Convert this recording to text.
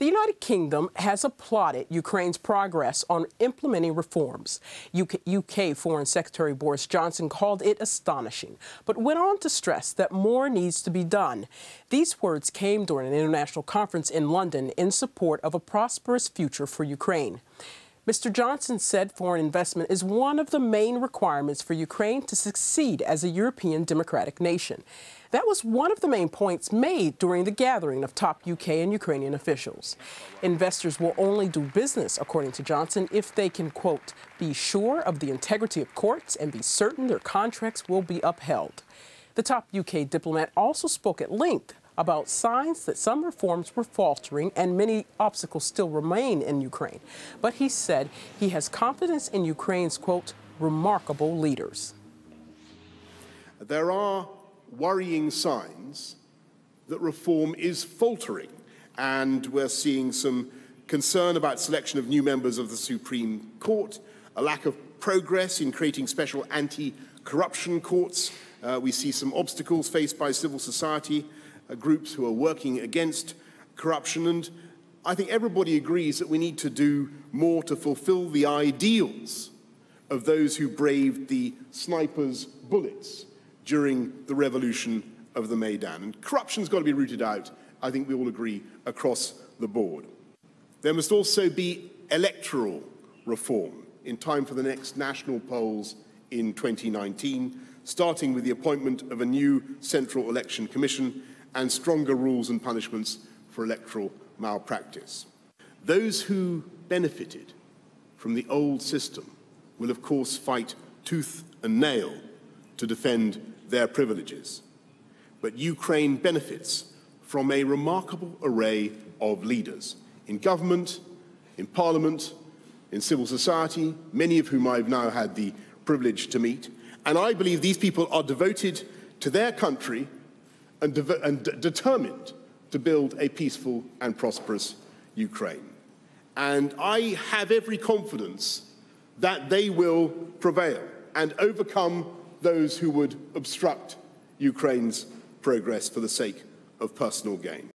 The United Kingdom has applauded Ukraine's progress on implementing reforms. UK Foreign Secretary Boris Johnson called it astonishing, but went on to stress that more needs to be done. These words came during an international conference in London in support of a prosperous future for Ukraine. Mr. Johnson said foreign investment is one of the main requirements for Ukraine to succeed as a European democratic nation. That was one of the main points made during the gathering of top UK and Ukrainian officials. Investors will only do business, according to Johnson, if they can, quote, be sure of the integrity of courts and be certain their contracts will be upheld. The top UK diplomat also spoke at length about signs that some reforms were faltering and many obstacles still remain in Ukraine. But he said he has confidence in Ukraine's, quote, remarkable leaders. There are worrying signs that reform is faltering, and we're seeing some concern about selection of new members of the Supreme Court, a lack of progress in creating special anti-corruption courts. We see some obstacles faced by civil society groups who are working against corruption, and I think everybody agrees that we need to do more to fulfill the ideals of those who braved the snipers' bullets during the revolution of the Maidan. And corruption's got to be rooted out, I think we all agree, across the board. There must also be electoral reform in time for the next national polls in 2019, starting with the appointment of a new Central Election Commission and stronger rules and punishments for electoral malpractice. Those who benefited from the old system will, of course, fight tooth and nail to defend their privileges. But Ukraine benefits from a remarkable array of leaders in government, in parliament, in civil society, many of whom I've now had the privilege to meet. And I believe these people are devoted to their country and determined to build a peaceful and prosperous Ukraine. And I have every confidence that they will prevail and overcome those who would obstruct Ukraine's progress for the sake of personal gain.